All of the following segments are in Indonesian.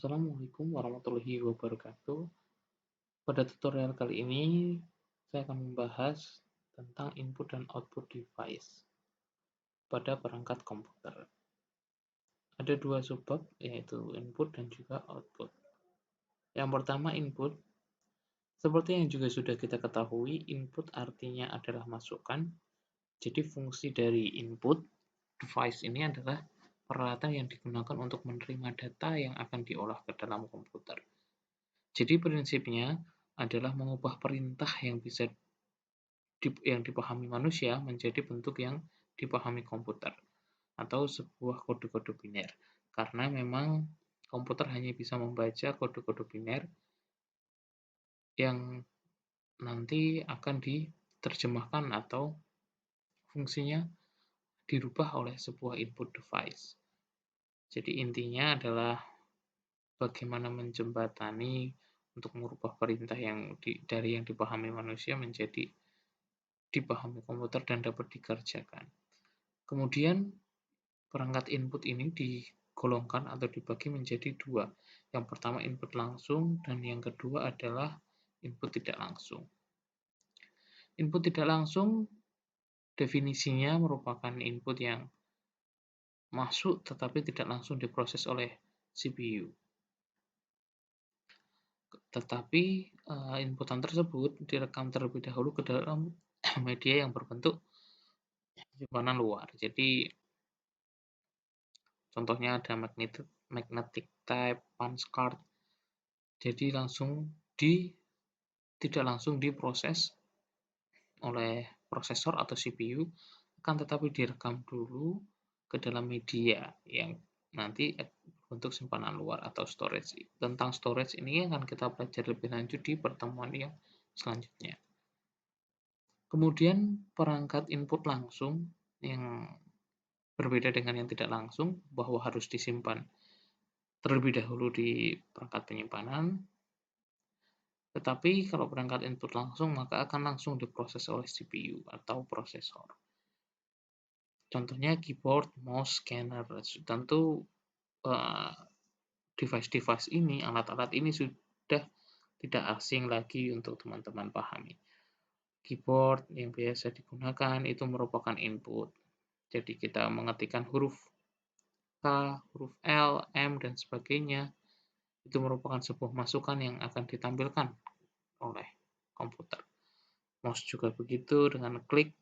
Assalamualaikum warahmatullahi wabarakatuh. Pada tutorial kali ini, saya akan membahas tentang input dan output device pada perangkat komputer. Ada dua subbab, yaitu input dan juga output. Yang pertama, input. Seperti yang juga sudah kita ketahui, input artinya adalah masukan. Jadi fungsi dari input device ini adalah peralatan yang digunakan untuk menerima data yang akan diolah ke dalam komputer. Jadi prinsipnya adalah mengubah perintah yang bisa dipahami manusia menjadi bentuk yang dipahami komputer atau sebuah kode-kode biner. Karena memang komputer hanya bisa membaca kode-kode biner yang nanti akan diterjemahkan atau fungsinya dirubah oleh sebuah input device. Jadi intinya adalah bagaimana menjembatani untuk mengubah perintah dari yang dipahami manusia menjadi dipahami komputer dan dapat dikerjakan. Kemudian perangkat input ini digolongkan atau dibagi menjadi dua. Yang pertama input langsung dan yang kedua adalah input tidak langsung. Input tidak langsung definisinya merupakan input yang masuk tetapi tidak langsung diproses oleh CPU. Tetapi inputan tersebut direkam terlebih dahulu ke dalam media yang berbentuk simpanan luar. Jadi contohnya ada magnetic tape, punch card. Jadi tidak langsung diproses oleh prosesor atau CPU, akan tetapi direkam dulu ke dalam media yang nanti bentuk simpanan luar atau storage. Tentang storage ini akan kita pelajari lebih lanjut di pertemuan yang selanjutnya. Kemudian perangkat input langsung yang berbeda dengan yang tidak langsung, bahwa harus disimpan terlebih dahulu di perangkat penyimpanan. Tetapi kalau perangkat input langsung, maka akan langsung diproses oleh CPU atau prosesor. Contohnya keyboard, mouse, scanner. Tentu device-device ini, alat-alat ini sudah tidak asing lagi untuk teman-teman pahami. Keyboard yang biasa digunakan itu merupakan input. Jadi kita mengetikkan huruf K, huruf L, M, dan sebagainya. Itu merupakan sebuah masukan yang akan ditampilkan oleh komputer. Mouse juga begitu, dengan klik,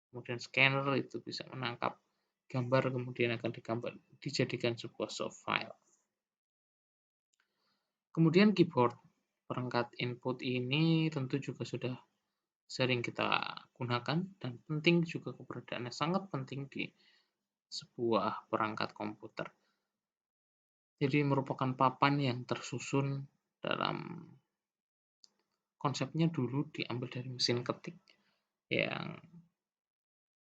kemudian scanner itu bisa menangkap gambar, kemudian akan dijadikan sebuah soft file. Kemudian keyboard, perangkat input ini tentu juga sudah sering kita gunakan dan penting juga keberadaannya, sangat penting di sebuah perangkat komputer. Jadi merupakan papan yang tersusun dalam konsepnya dulu diambil dari mesin ketik yang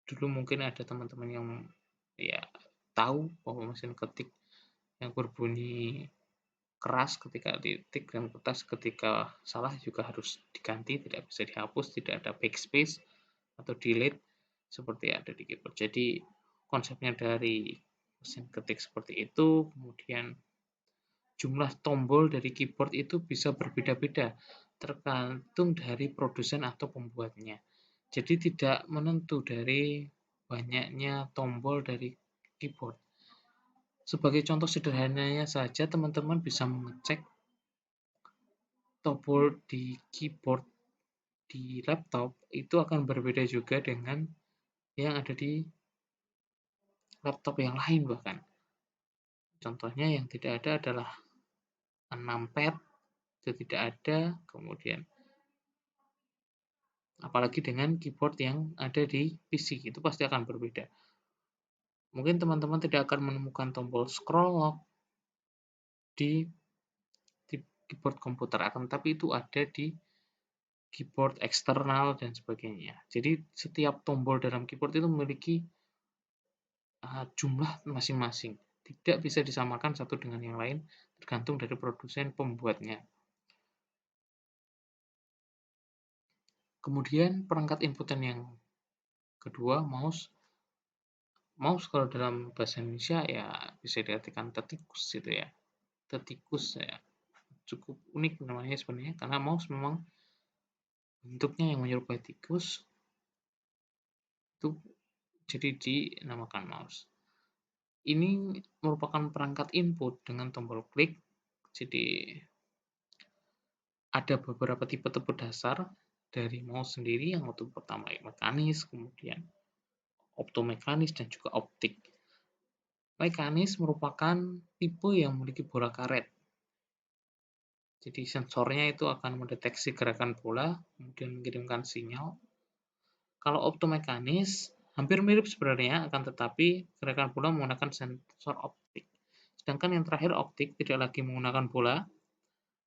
dulu mungkin ada teman-teman yang tahu bahwa mesin ketik yang berbunyi keras ketika diketik dan kertas ketika salah juga harus diganti, tidak bisa dihapus, tidak ada backspace atau delete seperti ada di keyboard. Jadi konsepnya dari mesin ketik seperti itu, kemudian jumlah tombol dari keyboard itu bisa berbeda-beda tergantung dari produsen atau pembuatnya. Jadi tidak menentu dari banyaknya tombol dari keyboard. Sebagai contoh sederhananya saja, teman-teman bisa mengecek tombol di keyboard di laptop itu akan berbeda juga dengan yang ada di laptop yang lain bahkan. Contohnya yang tidak ada adalah 6 pad, itu tidak ada, kemudian apalagi dengan keyboard yang ada di PC, itu pasti akan berbeda. Mungkin teman-teman tidak akan menemukan tombol scroll lock di keyboard komputer, akan tapi itu ada di keyboard eksternal dan sebagainya. Jadi setiap tombol dalam keyboard itu memiliki jumlah masing-masing. Tidak bisa disamakan satu dengan yang lain, tergantung dari produsen pembuatnya. Kemudian perangkat inputan yang kedua, mouse. Mouse kalau dalam bahasa Indonesia ya bisa diartikan tikus gitu ya. The Tikus ya. Cukup unik namanya sebenarnya karena mouse memang bentuknya yang menyerupai tikus itu jadi dinamakan mouse. Ini merupakan perangkat input dengan tombol klik. Jadi ada beberapa tipe-tipe dasar dari mouse sendiri yang untuk pertama mekanis, kemudian optomekanis dan juga optik. Mekanis merupakan tipe yang memiliki bola karet. Jadi sensornya itu akan mendeteksi gerakan bola, kemudian mengirimkan sinyal. Kalau optomekanis hampir mirip sebenarnya, akan tetapi gerakan bola menggunakan sensor optik. Sedangkan yang terakhir optik tidak lagi menggunakan bola,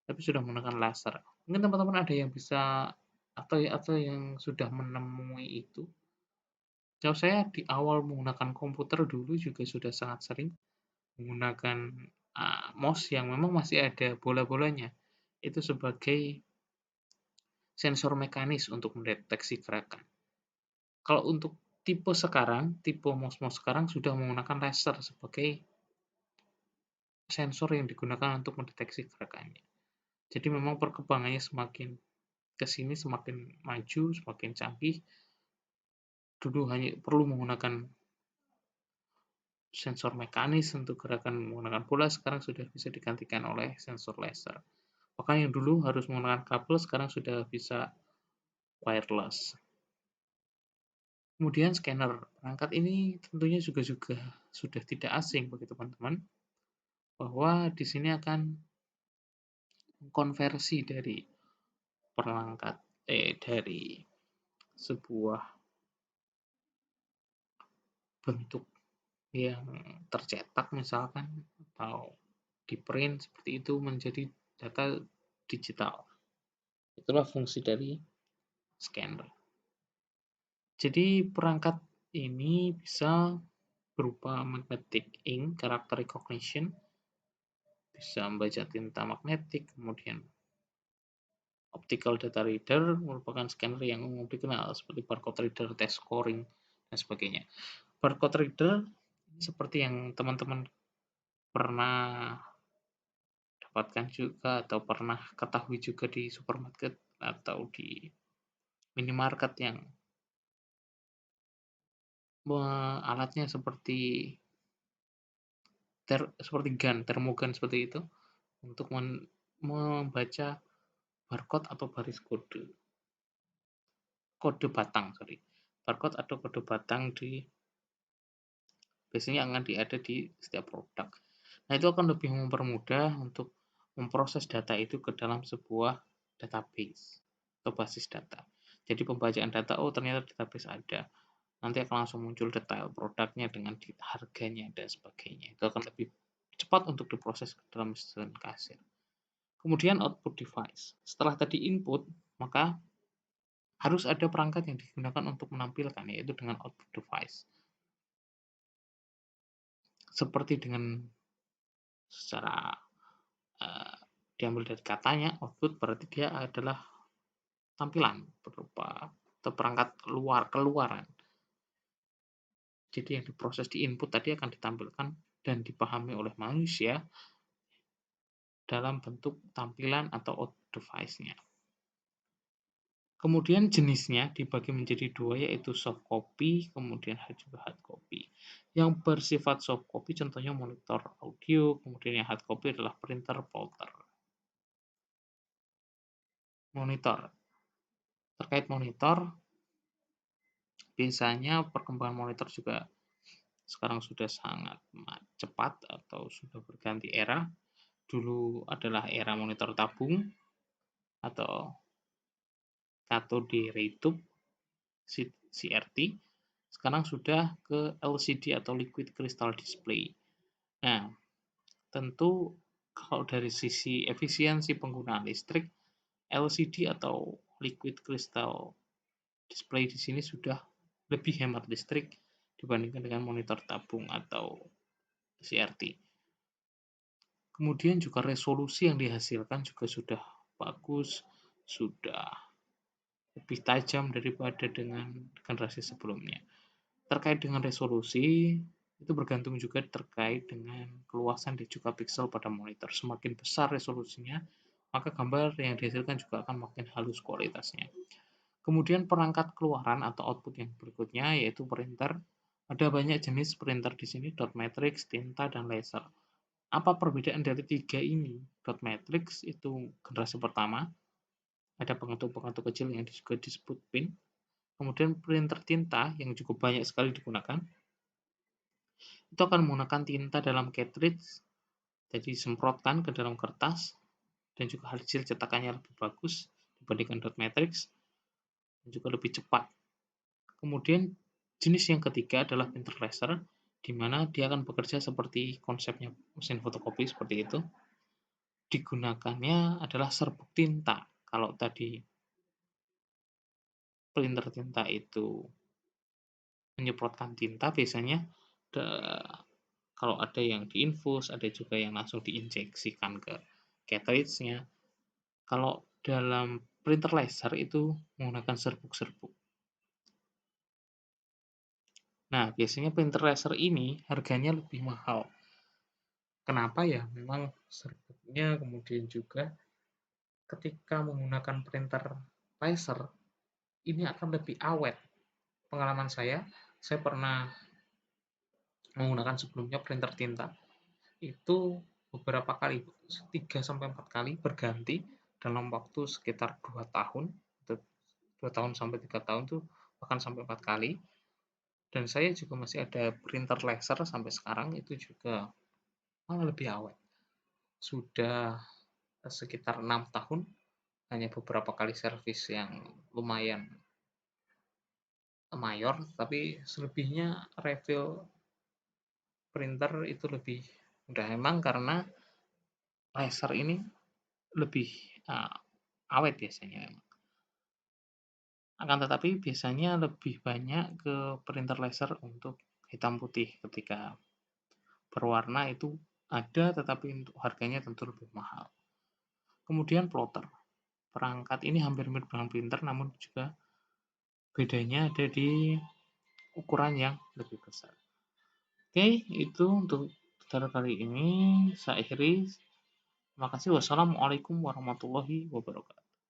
tapi sudah menggunakan laser. Mungkin teman-teman ada yang bisa atau yang sudah menemui itu. Sejauh saya di awal menggunakan komputer dulu juga sudah sangat sering menggunakan mouse yang memang masih ada bola-bolanya. Itu sebagai sensor mekanis untuk mendeteksi gerakan. Kalau untuk tipe sekarang, tipe mouse-mouse sekarang sudah menggunakan laser sebagai sensor yang digunakan untuk mendeteksi gerakannya. Jadi memang perkembangannya semakin ke sini semakin maju, semakin canggih. Dulu hanya perlu menggunakan sensor mekanis untuk gerakan menggunakan bola, sekarang sudah bisa digantikan oleh sensor laser. Bahkan yang dulu harus menggunakan kabel, sekarang sudah bisa wireless. Kemudian scanner. Perangkat ini tentunya juga sudah tidak asing bagi teman-teman, bahwa di sini akan mengkonversi dari dari sebuah bentuk yang tercetak misalkan atau di print seperti itu menjadi data digital. Itulah fungsi dari scanner. Jadi perangkat ini bisa berupa magnetic ink, character recognition, bisa membaca tinta magnetik, kemudian optical data reader merupakan scanner yang umum dikenal seperti barcode reader, test scoring, dan sebagainya. Barcode reader seperti yang teman-teman pernah dapatkan juga atau pernah ketahui juga di supermarket atau di minimarket yang alatnya seperti termogan seperti itu untuk membaca barcode atau baris kode batang, barcode atau kode batang biasanya akan ada di setiap produk. Nah, itu akan lebih mempermudah untuk memproses data itu ke dalam sebuah database atau basis data. Jadi pembacaan data, oh ternyata database ada. Nanti akan langsung muncul detail produknya dengan harganya dan sebagainya. Itu akan lebih cepat untuk diproses ke dalam mesin kasir. Kemudian output device. Setelah tadi input, maka harus ada perangkat yang digunakan untuk menampilkan, yaitu dengan output device. Seperti dengan secara diambil dari katanya, output berarti dia adalah tampilan berupa atau perangkat keluaran. Jadi yang diproses di input tadi akan ditampilkan dan dipahami oleh manusia dalam bentuk tampilan atau output device-nya. Kemudian jenisnya dibagi menjadi dua, yaitu soft copy, kemudian juga hard copy. Yang bersifat soft copy contohnya monitor audio, kemudian yang hard copy adalah printer plotter. Monitor. Terkait monitor, biasanya perkembangan monitor juga sekarang sudah sangat cepat atau sudah berganti era. Dulu adalah era monitor tabung atau cathode ray tube CRT. Sekarang sudah ke LCD atau liquid crystal display. Nah, tentu kalau dari sisi efisiensi penggunaan listrik, LCD atau liquid crystal display di sini sudah lebih hemat listrik dibandingkan dengan monitor tabung atau CRT. Kemudian juga resolusi yang dihasilkan juga sudah bagus, sudah lebih tajam daripada dengan generasi sebelumnya. Terkait dengan resolusi, Itu bergantung juga terkait dengan keluasan dan juga piksel pada monitor. Semakin besar resolusinya, maka gambar yang dihasilkan juga akan makin halus kualitasnya. Kemudian perangkat keluaran atau output yang berikutnya yaitu printer. Ada banyak jenis printer di sini, dot matrix, tinta, dan laser. Apa perbedaan dari tiga ini? Dot matrix itu generasi pertama, ada pengetuk-pengetuk kecil yang juga disebut pin. Kemudian printer tinta yang cukup banyak sekali digunakan, itu akan menggunakan tinta dalam cartridge, jadi disemprotkan ke dalam kertas, dan juga hasil cetakannya lebih bagus dibandingkan dot matrix, dan juga lebih cepat. Kemudian jenis yang ketiga adalah printer laser, di mana dia akan bekerja seperti konsepnya mesin fotokopi seperti itu. Digunakannya adalah serbuk tinta. Kalau tadi printer tinta itu menyemprotkan tinta, biasanya kalau ada yang diinfus, ada juga yang langsung diinjeksikan ke cartridge-nya. Kalau dalam printer laser itu menggunakan serbuk-serbuk. Nah, biasanya printer laser ini harganya lebih mahal. Kenapa ya? Memang serbuknya, kemudian juga ketika menggunakan printer laser, ini akan lebih awet. Pengalaman saya pernah menggunakan sebelumnya printer tinta, itu beberapa kali, 3-4 kali berganti dalam waktu sekitar 2 tahun, 2 tahun sampai 3 tahun tuh bahkan sampai 4 kali. Dan saya juga masih ada printer laser sampai sekarang, itu juga malah lebih awet. Sudah sekitar 6 tahun, hanya beberapa kali servis yang lumayan mayor, tapi selebihnya refill printer itu lebih mudah. Memang karena laser ini lebih uh, awet biasanya. Akan tetapi biasanya lebih banyak ke printer laser untuk hitam putih. Ketika berwarna itu ada, tetapi untuk harganya tentu lebih mahal. Kemudian plotter. Perangkat ini hampir mirip dengan printer, namun juga bedanya ada di ukuran yang lebih besar. Oke, itu untuk tutorial kali ini. Saya akhiri. Terima kasih. Wassalamualaikum warahmatullahi wabarakatuh.